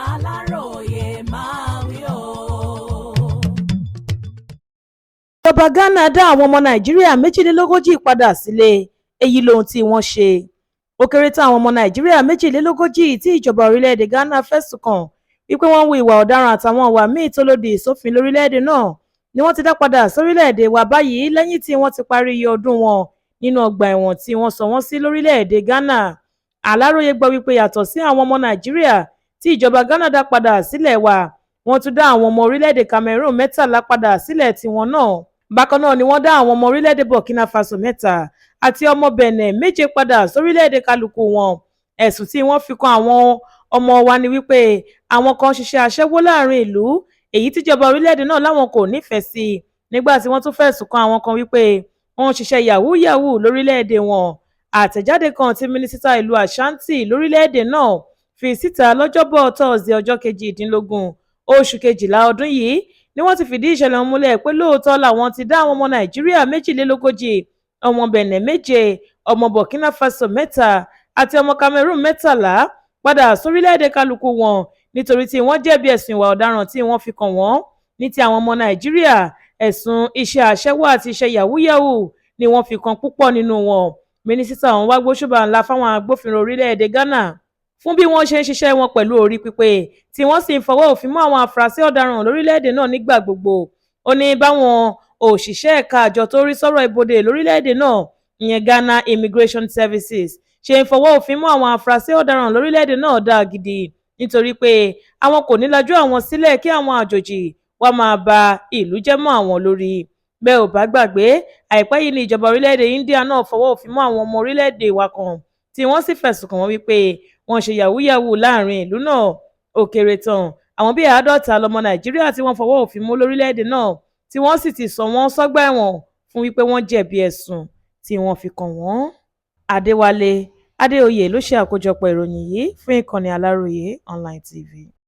Aláròyé máa wí o. Ìjọba Ghana dá àwọn ọmọ Nàìjíríà 42 padà sílé, èyí lohun tí wọ́n ṣe. Ó kéré tán àwọn ọmọ Nàìjíríà 42 tí ìjọba orílẹ̀-èdè Ghana fẹ̀sùn kàn wípé wọ́n hu ìwà ọ̀daràn àtàwọn ìwà míì tó lòdì sófin lórílẹ̀-èdè náà ni wọ́n ti dá padà sórílẹ̀-èdè wa báyìí lẹ́yìn tí wọ́n ti parí iye ọdún wọn nínú ọgbà ẹ̀wọ̀n tí wọ́n sọ wọ́n sí lórílẹ̀-èdè Ghana. Aláròyé gbọ́ wípé yàtọ̀ sí àwọn ọmọ Nàìjíríà tí ìjọba Ghana dá padà sílẹ̀ wa, wọ́n tún dá àwọn ọmọ orílẹ̀-èdè Cameroon 13 padà sílẹ̀ tiwọn náà. Bákan náà ni wọ́n dá àwọn ọmọ orílẹ̀-èdè Burkina Faso 3 àti ọmọ Benin 7 padà sórílẹ̀-èdè kálukú wọn. Ẹ̀sùn tí wọ́n fi kan àwọn ọmọ wa ni wípé àwọn kan ṣiṣẹ́ aṣẹ́wó láàrin ìlú, èyí tíjọba orílẹ̀-èdè náà láwọn kò nífẹ̀ẹ́ sí, nígbà tí wọ́n tún fẹ̀sùn kan àwọn kan wípé wọ́n ṣiṣẹ́ yahoo yahoo lórílẹ̀-èdè wọn. Àtẹ̀jáde kan tí mínísítà ìlú Ashanti lórílẹ̀-èdè náà fi síta lọ́jọ́bọ̀ Thursday ọjọ́ 18 oṣù kejìlá ọdún yìí ni wọ́n ti fìdí ìṣẹ̀lẹ̀ múlẹ̀ pé lóòótọ́ làwọn ti dá àwọn ọmọ Nàìjíríà 42, ọmọ Benin 7, ọmọ Burkina Faso 3 àti ọmọ Cameroon 13 padà sórílẹ̀-èdè kálukú wọn nítorí tí wọ́n jẹ̀bi ẹ̀sùn ìwà ọ̀daràn tí wọ́n fi kàn wọ́n. Ní ti àwọn ọmọ Nàìjíríà, ẹ̀sùn iṣẹ́ aṣẹ́wó àti iṣẹ́ yahoo yahoo ni wọ́n fi kan púpọ̀ nínú wọn. Mínísítà ọ̀hún wá gbóṣùbà ńlá fáwọn agbófinró orílẹ̀-èdè Ghana fún bí wọ́n ṣe ń ṣiṣẹ́ wọn pẹ̀lú orí pípé tí wọ́n sì ń fọwọ́ òfin mú àwọn afurasí ọ̀daràn lórílẹ̀-èdè náà nígbà gbogbo. Ó ní báwọn òṣìṣẹ́ ẹ̀ka àjọ tó rí sọ́rọ̀ ibodè lórílẹ̀-èdè náà, ìyẹn Ghana Immigration Services, ṣe ń fọwọ́ òfin mú àwọn afurasí ọ̀daràn lórílẹ̀-èdè náà dáa gidi nítorí pé àwọn kò ní lajú àwọn sílẹ̀ kí àwọn àjòjì wá máa ba ìlú jẹ́ mọ́ àwọn lórí. Bẹ́ẹ̀ ò bá gbàgbé, àìpẹ́ yìí ni ìjọba orílẹ̀-èdè India náà fọwọ́ òfin mú àwọn ọmọ orílẹ̀-èdè wa kan tí wọ́n sì fẹ̀sùn kàn wọ́n wípé wọ́n ṣe yahoo yahoo láàrin ìlú náà. Ó kéré tán àwọn bíi 50 lọmọ Nàìjíríà tí wọ́n fọwọ́ òfin mú lórílẹ̀-èdè náà tí wọ́n sì ti sọ wọ́n sọ́gbà ẹ̀wọ̀n fún wípé wọ́n jẹ̀bi ẹ̀sùn tí wọ́n fi kàn wọ́n. Adéwálé Adéoyè ló ṣe àkójọpọ̀ ìròyìn yìí fún ìkànnì Aláròyé Online TV.